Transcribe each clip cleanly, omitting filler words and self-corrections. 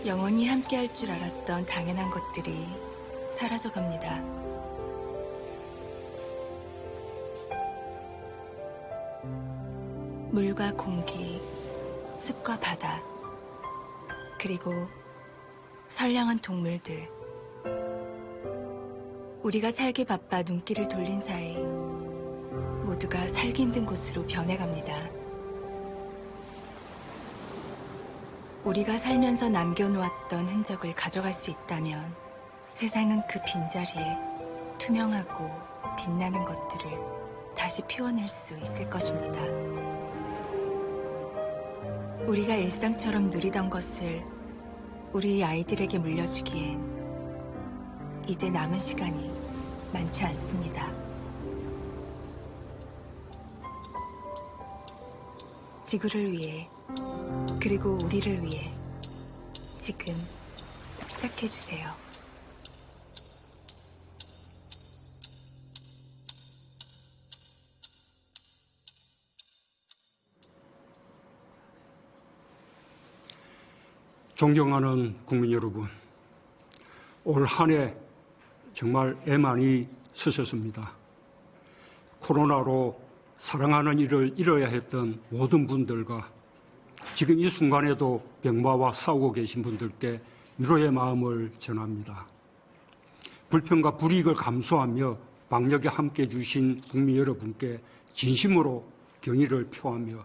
영원히 함께할 줄 알았던 당연한 것들이 사라져갑니다. 물과 공기, 숲과 바다, 그리고 선량한 동물들. 우리가 살기 바빠 눈길을 돌린 사이 모두가 살기 힘든 곳으로 변해갑니다. 우리가 살면서 남겨놓았던 흔적을 가져갈 수 있다면 세상은 그 빈자리에 투명하고 빛나는 것들을 다시 피워낼 수 있을 것입니다. 우리가 일상처럼 누리던 것을 우리 아이들에게 물려주기엔 이제 남은 시간이 많지 않습니다. 지구를 위해, 그리고 우리를 위해 지금 시작해주세요. 존경하는 국민 여러분, 올 한 해 정말 애 많이 쓰셨습니다. 코로나로 사랑하는 일을 잃어야 했던 모든 분들과 지금 이 순간에도 병마와 싸우고 계신 분들께 위로의 마음을 전합니다. 불평과 불이익을 감수하며 방역에 함께해 주신 국민 여러분께 진심으로 경의를 표하며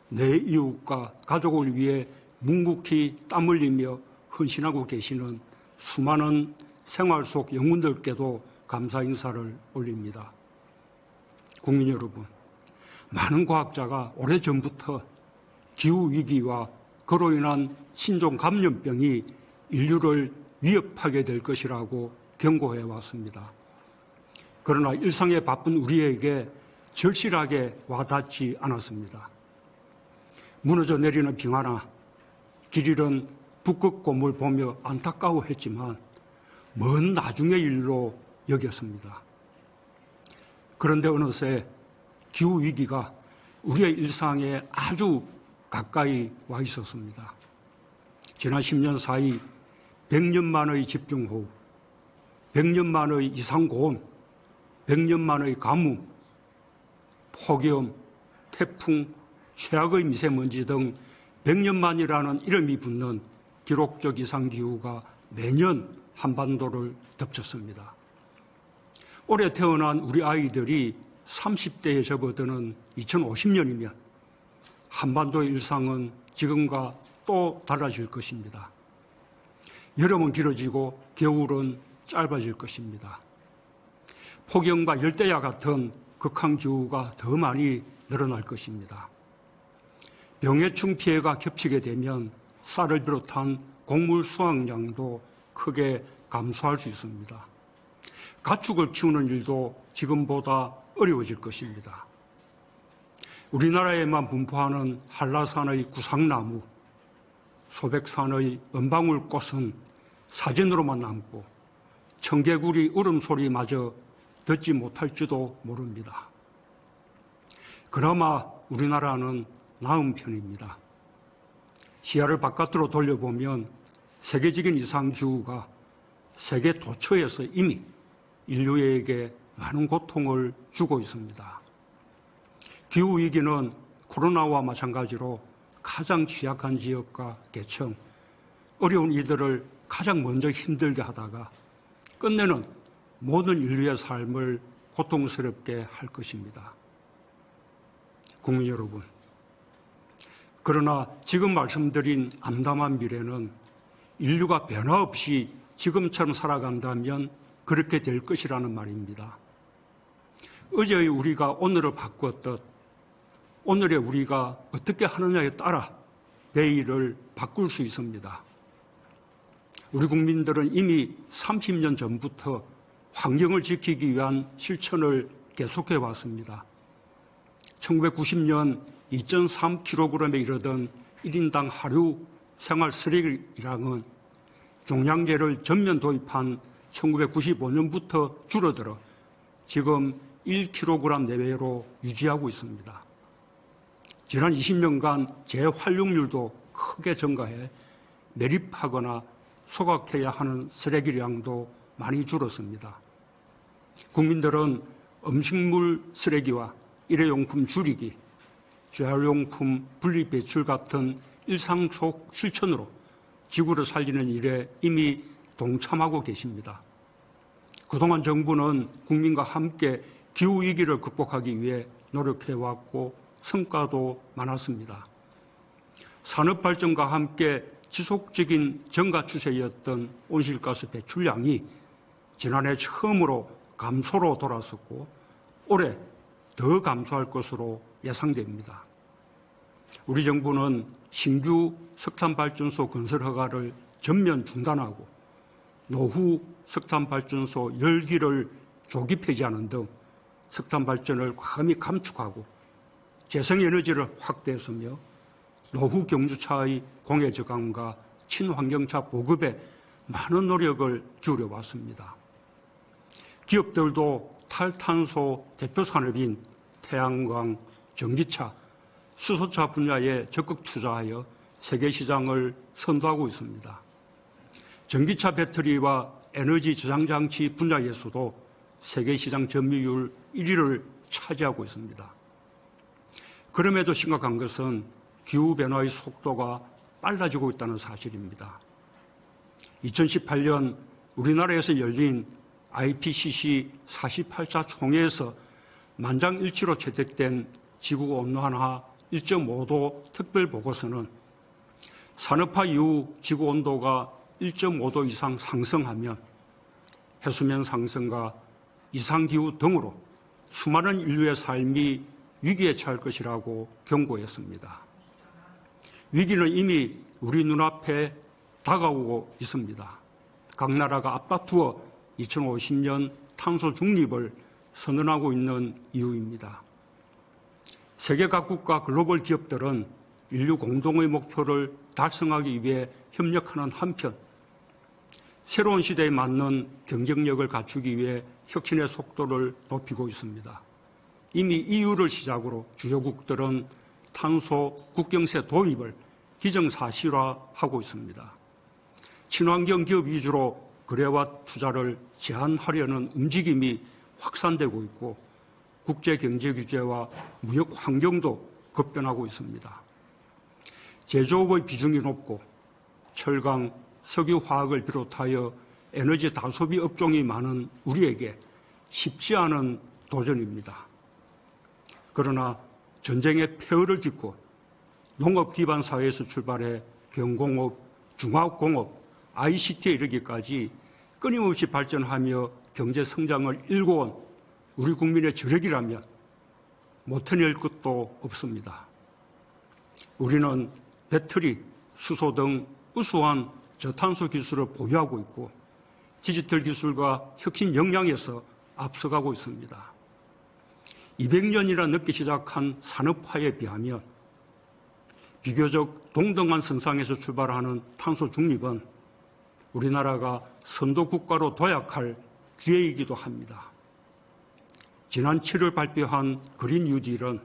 내 이웃과 가족을 위해 묵묵히 땀 흘리며 헌신하고 계시는 수많은 생활 속 영웅들께도 감사 인사를 올립니다. 국민 여러분, 많은 과학자가 오래전부터 기후위기와 그로 인한 신종 감염병이 인류를 위협하게 될 것이라고 경고해 왔습니다. 그러나 일상에 바쁜 우리에게 절실하게 와닿지 않았습니다. 무너져 내리는 빙하나 길 잃은 북극 곰을 보며 안타까워했지만 먼 나중의 일로 여겼습니다. 그런데 어느새 기후위기가 우리의 일상에 아주 가까이 와 있었습니다. 지난 10년 사이 100년만의 집중호우, 100년만의 이상고온, 100년만의 가뭄, 폭염, 태풍, 최악의 미세먼지 등 100년만이라는 이름이 붙는 기록적 이상기후가 매년 한반도를 덮쳤습니다. 올해 태어난 우리 아이들이 30대에 접어드는 2050년이면 한반도의 일상은 지금과 또 달라질 것입니다. 여름은 길어지고 겨울은 짧아질 것입니다. 폭염과 열대야 같은 극한기후가 더 많이 늘어날 것입니다. 병해충 피해가 겹치게 되면 쌀을 비롯한 곡물 수확량도 크게 감소할 수 있습니다. 가축을 키우는 일도 지금보다 어려워질 것입니다. 우리나라에만 분포하는 한라산의 구상나무, 소백산의 은방울꽃은 사진으로만 남고 청개구리 울음소리마저 듣지 못할지도 모릅니다. 그나마 우리나라는 나은 편입니다. 시야를 바깥으로 돌려보면 세계적인 이상기후가 세계 도처에서 이미 인류에게 많은 고통을 주고 있습니다. 기후위기는 코로나와 마찬가지로 가장 취약한 지역과 계층, 어려운 이들을 가장 먼저 힘들게 하다가 끝내는 모든 인류의 삶을 고통스럽게 할 것입니다. 국민 여러분, 그러나 지금 말씀드린 암담한 미래는 인류가 변화 없이 지금처럼 살아간다면 그렇게 될 것이라는 말입니다. 어제의 우리가 오늘을 바꾸었듯 오늘의 우리가 어떻게 하느냐에 따라 내일을 바꿀 수 있습니다. 우리 국민들은 이미 30년 전부터 환경을 지키기 위한 실천을 계속해 왔습니다. 1990년 2.3kg에 이르던 1인당 하루 생활 쓰레기량은 종량제를 전면 도입한 1995년부터 줄어들어 지금 1kg 내외로 유지하고 있습니다. 지난 20년간 재활용률도 크게 증가해 매립하거나 소각해야 하는 쓰레기량도 많이 줄었습니다. 국민들은 음식물 쓰레기와 일회용품 줄이기, 재활용품 분리 배출 같은 일상 속 실천으로 지구를 살리는 일에 이미 동참하고 계십니다. 그동안 정부는 국민과 함께 기후위기를 극복하기 위해 노력해왔고 성과도 많았습니다. 산업발전과 함께 지속적인 증가 추세였던 온실가스 배출량이 지난해 처음으로 감소로 돌아섰고 올해 더 감소할 것으로 예상됩니다. 우리 정부는 신규 석탄발전소 건설 허가를 전면 중단하고 노후 석탄발전소 10기를 조기 폐지하는 등 석탄발전을 과감히 감축하고 재생에너지를 확대했으며 노후 경주차의 공해 저감과 친환경차 보급에 많은 노력을 기울여 왔습니다. 기업들도 탈탄소 대표 산업인 태양광, 전기차, 수소차 분야에 적극 투자하여 세계 시장을 선도하고 있습니다. 전기차 배터리와 에너지 저장 장치 분야에서도 세계 시장 점유율 1위를 차지하고 있습니다. 그럼에도 심각한 것은 기후변화의 속도가 빨라지고 있다는 사실입니다. 2018년 우리나라에서 열린 IPCC 48차 총회에서 만장일치로 채택된 지구온난화 1.5도 특별보고서는 산업화 이후 지구온도가 1.5도 이상 상승하면 해수면 상승과 이상기후 등으로 수많은 인류의 삶이 위기에 처할 것이라고 경고했습니다. 위기는 이미 우리 눈앞에 다가오고 있습니다. 각 나라가 앞다투어 2050년 탄소 중립을 선언하고 있는 이유입니다. 세계 각국과 글로벌 기업들은 인류 공동의 목표를 달성하기 위해 협력하는 한편 새로운 시대에 맞는 경쟁력을 갖추기 위해 혁신의 속도를 높이고 있습니다. 이미 EU를 시작으로 주요국들은 탄소 국경세 도입을 기정사실화하고 있습니다. 친환경 기업 위주로 거래와 투자를 제한하려는 움직임이 확산되고 있고 국제경제 규제와 무역 환경도 급변하고 있습니다. 제조업의 비중이 높고 철강, 석유화학을 비롯하여 에너지 다소비 업종이 많은 우리에게 쉽지 않은 도전입니다. 그러나 전쟁의 폐허를 딛고 농업 기반 사회에서 출발해 경공업, 중화공업, ICT에 이르기까지 끊임없이 발전하며 경제 성장을 일궈온 우리 국민의 저력이라면 못 해낼 것도 없습니다. 우리는 배터리, 수소 등 우수한 저탄소 기술을 보유하고 있고 디지털 기술과 혁신 역량에서 앞서가고 있습니다. 200년이나 늦게 시작한 산업화에 비하면 비교적 동등한 선상에서 출발하는 탄소 중립은 우리나라가 선도 국가로 도약할 기회이기도 합니다. 지난 7월 발표한 그린 뉴딜은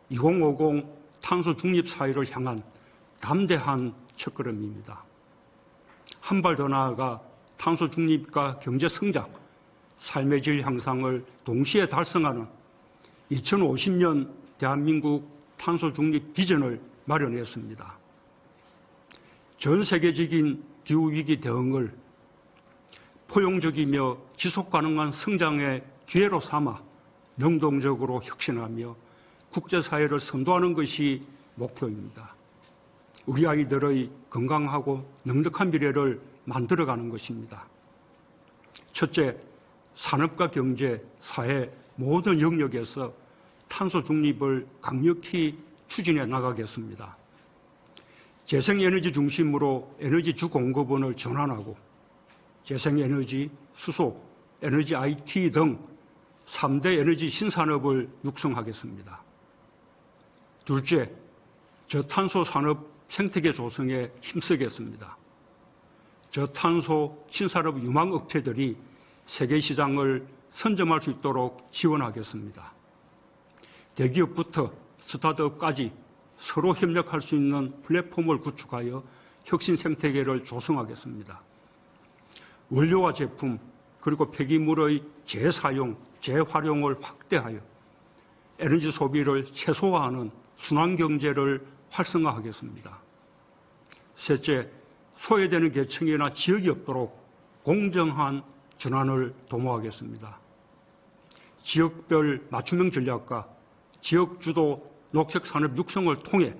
2050 탄소 중립 사회를 향한 담대한 첫걸음입니다. 한 발 더 나아가 탄소 중립과 경제 성장, 삶의 질 향상을 동시에 달성하는 2050년 대한민국 탄소 중립 비전을 마련했습니다. 전 세계적인 기후위기 대응을 포용적이며 지속 가능한 성장의 기회로 삼아 능동적으로 혁신하며 국제사회를 선도하는 것이 목표입니다. 우리 아이들의 건강하고 넉넉한 미래를 만들어가는 것입니다. 첫째, 산업과 경제, 사회 모든 영역에서 탄소 중립을 강력히 추진해 나가겠습니다. 재생에너지 중심으로 에너지 주공급원을 전환하고 재생에너지, 수소, 에너지 IT 등 3대 에너지 신산업을 육성하겠습니다. 둘째, 저탄소 산업 생태계 조성에 힘쓰겠습니다. 저탄소 신산업 유망 업체들이 세계 시장을 선점할 수 있도록 지원하겠습니다. 대기업부터 스타트업까지 서로 협력할 수 있는 플랫폼을 구축하여 혁신 생태계를 조성하겠습니다. 원료와 제품 그리고 폐기물의 재사용, 재활용을 확대하여 에너지 소비를 최소화하는 순환경제를 활성화하겠습니다. 셋째, 소외되는 계층이나 지역이 없도록 공정한 전환을 도모하겠습니다. 지역별 맞춤형 전략과 지역주도 녹색산업 육성을 통해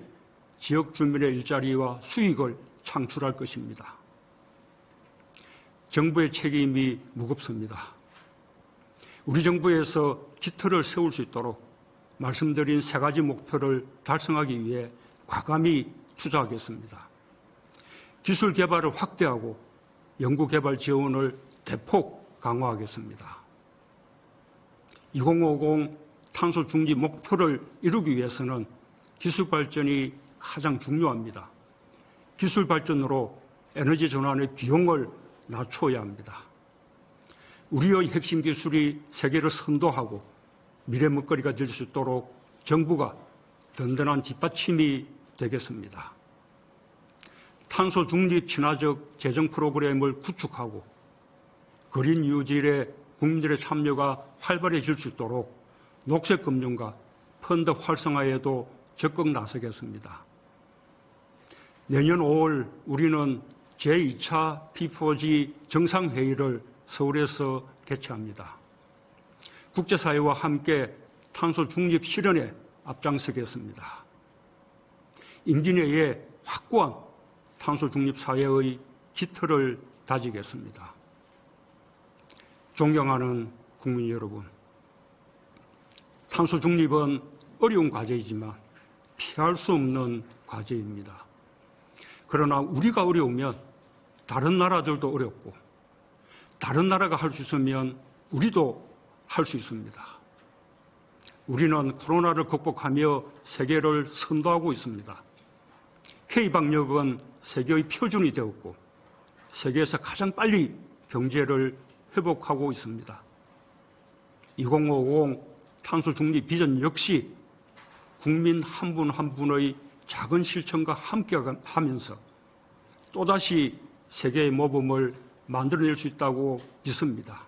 지역 주민의 일자리와 수익을 창출할 것입니다. 정부의 책임이 무겁습니다. 우리 정부에서 기틀을 세울 수 있도록 말씀드린 세 가지 목표를 달성하기 위해 과감히 투자하겠습니다. 기술 개발을 확대하고 연구개발 지원을 대폭 강화하겠습니다. 2050 탄소 중립 목표를 이루기 위해서는 기술 발전이 가장 중요합니다. 기술 발전으로 에너지 전환의 비용을 낮춰야 합니다. 우리의 핵심 기술이 세계를 선도하고 미래 먹거리가 될 수 있도록 정부가 든든한 뒷받침이 되겠습니다. 탄소 중립 친화적 재정 프로그램을 구축하고 그린 뉴딜에 국민들의 참여가 활발해질 수 있도록 녹색 금융과 펀드 활성화에도 적극 나서겠습니다. 내년 5월 우리는 제2차 P4G 정상회의를 서울에서 개최합니다. 국제사회와 함께 탄소 중립 실현에 앞장서겠습니다. 임기 내에 확고한 탄소 중립 사회의 기틀을 다지겠습니다. 존경하는 국민 여러분, 탄소 중립은 어려운 과제이지만 피할 수 없는 과제입니다. 그러나 우리가 어려우면 다른 나라들도 어렵고 다른 나라가 할 수 있으면 우리도 할 수 있습니다. 우리는 코로나를 극복하며 세계를 선도하고 있습니다. K방역은 세계의 표준이 되었고 세계에서 가장 빨리 경제를 회복하고 있습니다. 2050 탄소 중립 비전 역시 국민 한 분 한 분의 작은 실천과 함께 하면서 또다시 세계의 모범을 만들어낼 수 있다고 믿습니다.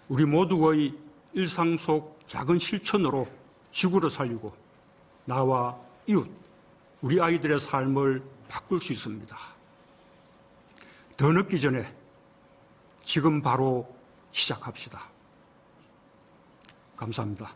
우리 모두의 일상 속 작은 실천으로 지구를 살리고 나와 이웃, 우리 아이들의 삶을 바꿀 수 있습니다. 더 늦기 전에 지금 바로 시작합시다. 감사합니다.